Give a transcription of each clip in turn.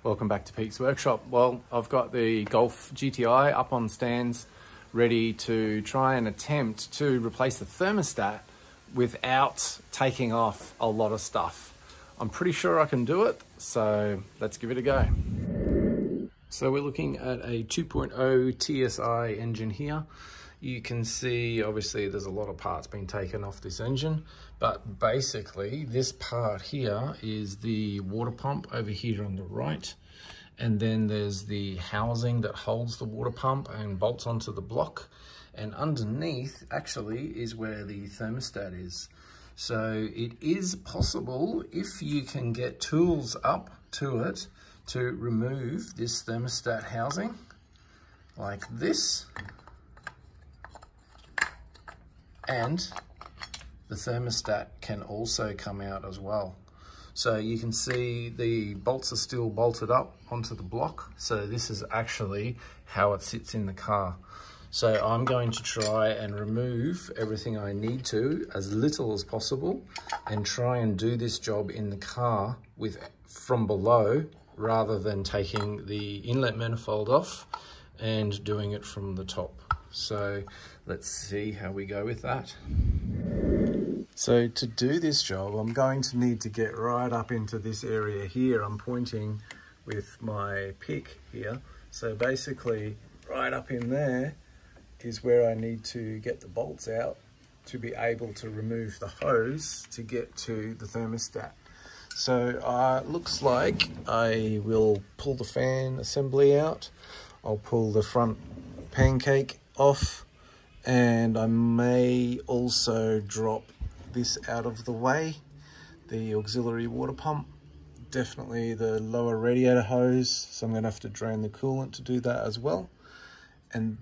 Welcome back to Pete's Workshop. Well, I've got the Golf GTI up on stands, ready to try and attempt to replace the thermostat without taking off a lot of stuff. I'm pretty sure I can do it, so let's give it a go. So we're looking at a 2.0 TSI engine here. You can see, obviously, there's a lot of parts being taken off this engine, but basically this part here is the water pump over here on the right. And then there's the housing that holds the water pump and bolts onto the block. And underneath actually is where the thermostat is. So it is possible, if you can get tools up to it, to remove this thermostat housing like this. And the thermostat can also come out as well. So you can see the bolts are still bolted up onto the block. So this is actually how it sits in the car. So I'm going to try and remove everything I need to, as little as possible, and try and do this job in the car from below, rather than taking the inlet manifold off and doing it from the top. So let's see how we go with that. So to do this job, I'm going to need to get right up into this area here. I'm pointing with my pick here. So basically right up in there is where I need to get the bolts out to be able to remove the hose to get to the thermostat. So looks like I will pull the fan assembly out. I'll pull the front pancake off, and I may also drop this out of the way, the auxiliary water pump, definitely the lower radiator hose, so I'm going to have to drain the coolant to do that as well. And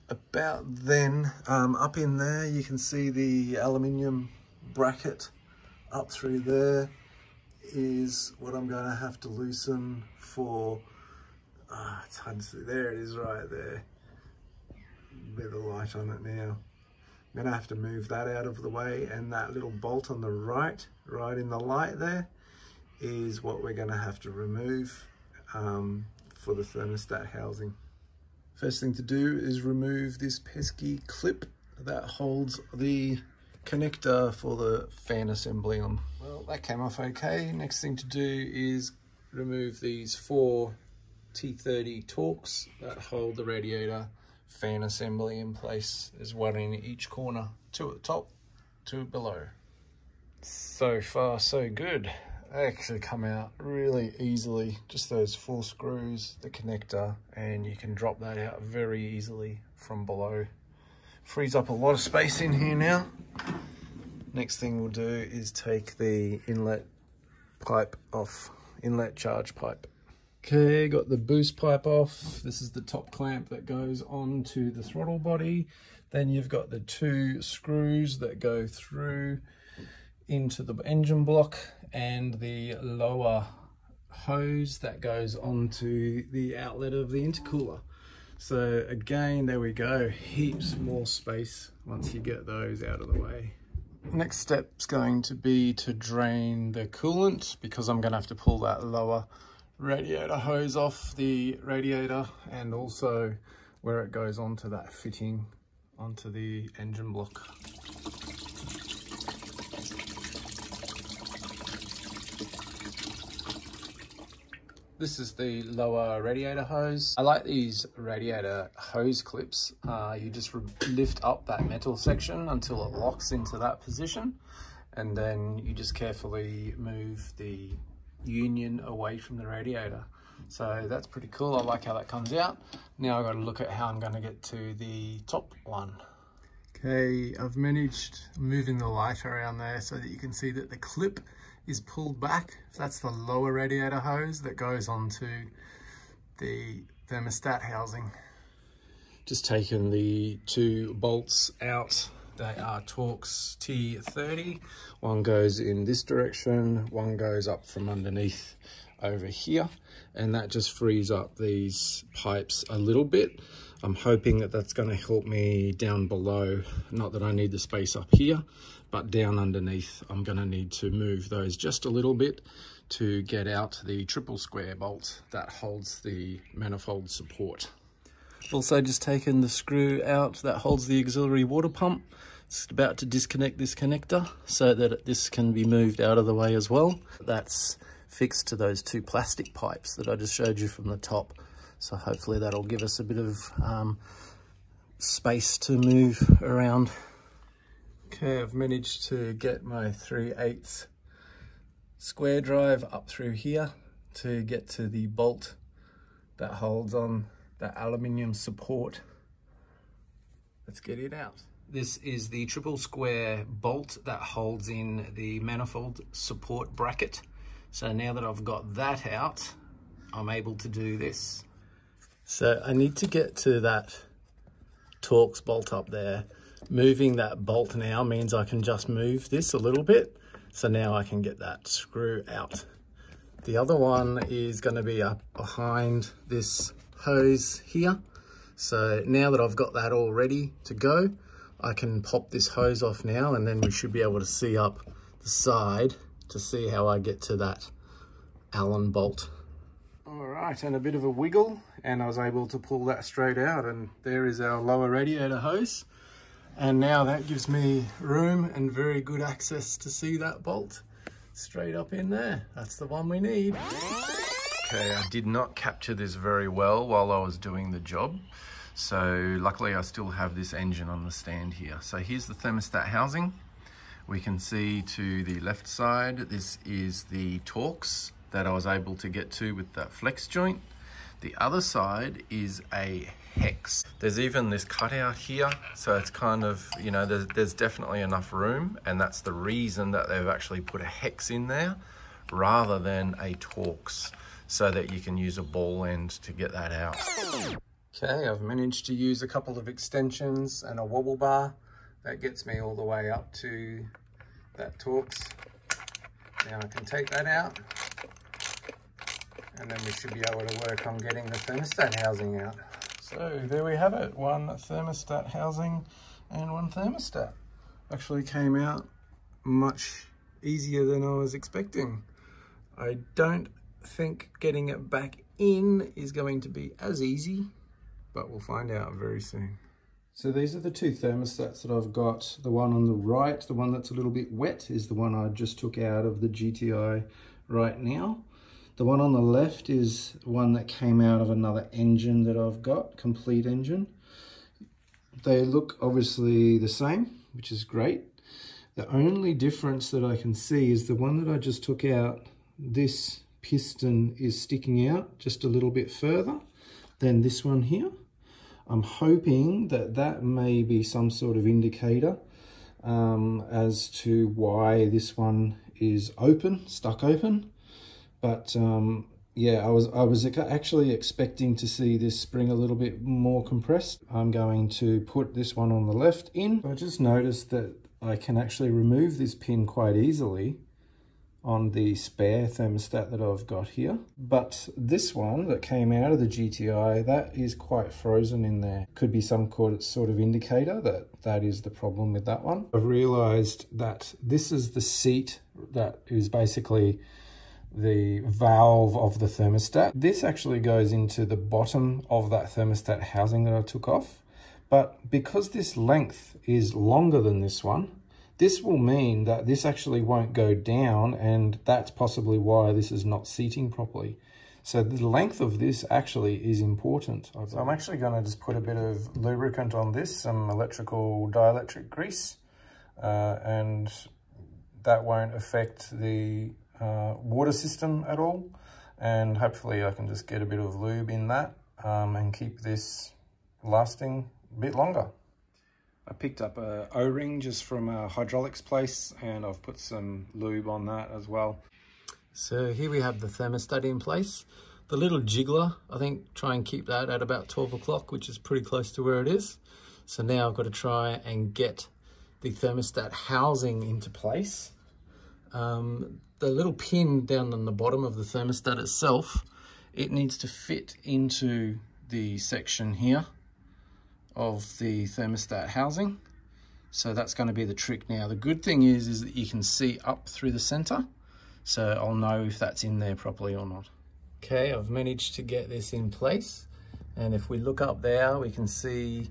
about then, up in there you can see the aluminium bracket. Up through there is what I'm going to have to loosen for, it's hard to see, there it is right there, with the light on it now. I'm going to have to move that out of the way, and that little bolt on the right in the light there, is what we're going to have to remove for the thermostat housing. First thing to do is remove this pesky clip that holds the connector for the fan assembly on. Well, that came off okay. Next thing to do is remove these 4 T30 Torx that hold the radiator fan assembly in place. There's one in each corner, 2 at the top, 2 below. So far so good. They actually come out really easily, just those 4 screws, the connector, and you can drop that out very easily from below. Frees up a lot of space in here now. Next thing we'll do is take the inlet pipe off, inlet charge pipe. Okay, got the boost pipe off. This is the top clamp that goes onto the throttle body. Then you've got the 2 screws that go through into the engine block, and the lower hose that goes onto the outlet of the intercooler. So again, there we go, heaps more space once you get those out of the way. Next step's going to be to drain the coolant, because I'm going to have to pull that lower radiator hose off the radiator, and also where it goes onto that fitting onto the engine block. This is the lower radiator hose. I like these radiator hose clips. You just lift up that metal section until it locks into that position, and then you just carefully move the union away from the radiator. So that's pretty cool. I like how that comes out. Now I've got to look at how I'm going to get to the top one. Okay, I've managed moving the light around there so that you can see that the clip is pulled back. That's the lower radiator hose that goes onto the thermostat housing. Just taken the 2 bolts out. They are Torx T30. One goes in this direction, one goes up from underneath over here, and that just frees up these pipes a little bit. I'm hoping that that's going to help me down below. Not that I need the space up here, but down underneath, I'm going to need to move those just a little bit to get out the triple square bolt that holds the manifold support. Also just taken the screw out that holds the auxiliary water pump. It's about to disconnect this connector so that this can be moved out of the way as well. That's fixed to those two plastic pipes that I just showed you from the top. So hopefully that'll give us a bit of space to move around. Okay, I've managed to get my 3/8 square drive up through here to get to the bolt that holds on that aluminium support. Let's get it out. This is the triple square bolt that holds in the manifold support bracket. So now that I've got that out, I'm able to do this. So I need to get to that Torx bolt up there. Moving that bolt now means I can just move this a little bit. So now I can get that screw out. The other one is going to be up behind this hose here. So now that I've got that all ready to go, I can pop this hose off now, and then we should be able to see up the side to see how I get to that Allen bolt. All right, and a bit of a wiggle, and I was able to pull that straight out, and there is our lower radiator hose. And now that gives me room and very good access to see that bolt straight up in there. That's the one we need. Okay, I did not capture this very well while I was doing the job. So luckily I still have this engine on the stand here. So here's the thermostat housing. We can see to the left side, this is the Torx that I was able to get to with that flex joint. The other side is a hex. There's even this cutout here, so it's kind of, you know, there's definitely enough room, and that's the reason that they've actually put a hex in there rather than a Torx, so that you can use a ball end to get that out. Okay, I've managed to use a couple of extensions and a wobble bar. That gets me all the way up to that Torx. Now I can take that out, and then we should be able to work on getting the thermostat housing out. So there we have it, one thermostat housing and one thermostat. Actually came out much easier than I was expecting. I don't think getting it back in is going to be as easy, but we'll find out very soon. So these are the two thermostats that I've got. The one on the right, the one that's a little bit wet, is the one I just took out of the GTI right now. The one on the left is one that came out of another engine that I've got, complete engine. They look obviously the same, which is great. The only difference that I can see is the one that I just took out, this piston is sticking out just a little bit further than this one here. I'm hoping that that may be some sort of indicator as to why this one is open, stuck open. But yeah, I was actually expecting to see this spring a little bit more compressed. I'm going to put this one on the left in. I just noticed that I can actually remove this pin quite easily on the spare thermostat that I've got here. But this one that came out of the GTI, that is quite frozen in there. Could be some sort of indicator that is the problem with that one. I've realized that this is the seat that is basically the valve of the thermostat. This actually goes into the bottom of that thermostat housing that I took off. But because this length is longer than this one, this will mean that this actually won't go down, and that's possibly why this is not seating properly. So the length of this actually is important. So I'm actually going to just put a bit of lubricant on this, some electrical dielectric grease, and that won't affect the water system at all. And hopefully I can just get a bit of lube in that and keep this lasting a bit longer. I picked up a O-ring just from a hydraulics place, and I've put some lube on that as well. So here we have the thermostat in place. The little jiggler, I think try and keep that at about 12 o'clock, which is pretty close to where it is. So now I've got to try and get the thermostat housing into place. The little pin down on the bottom of the thermostat itself, it needs to fit into the section here of the thermostat housing. So that's going to be the trick now. The good thing is that you can see up through the center, so I'll know if that's in there properly or not. Okay, I've managed to get this in place, and if we look up there, we can see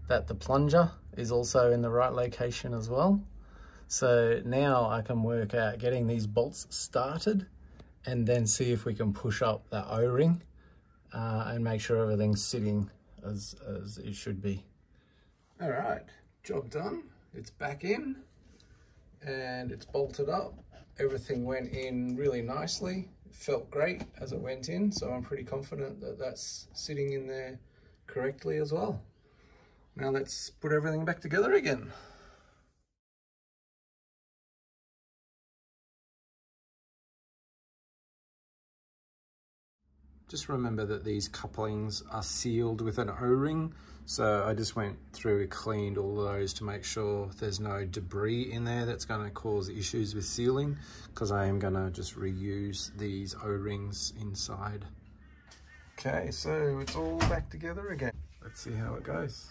that the plunger is also in the right location as well. So now I can work out getting these bolts started and then see if we can push up that O-ring and make sure everything's sitting as it should be. All right, job done. It's back in and it's bolted up. Everything went in really nicely. It felt great as it went in, so I'm pretty confident that that's sitting in there correctly as well. Now let's put everything back together again. Just remember that these couplings are sealed with an O-ring, so I just went through and cleaned all of those to make sure there's no debris in there that's going to cause issues with sealing, because I am going to just reuse these O-rings inside. Okay, so it's all back together again. Let's see how it goes.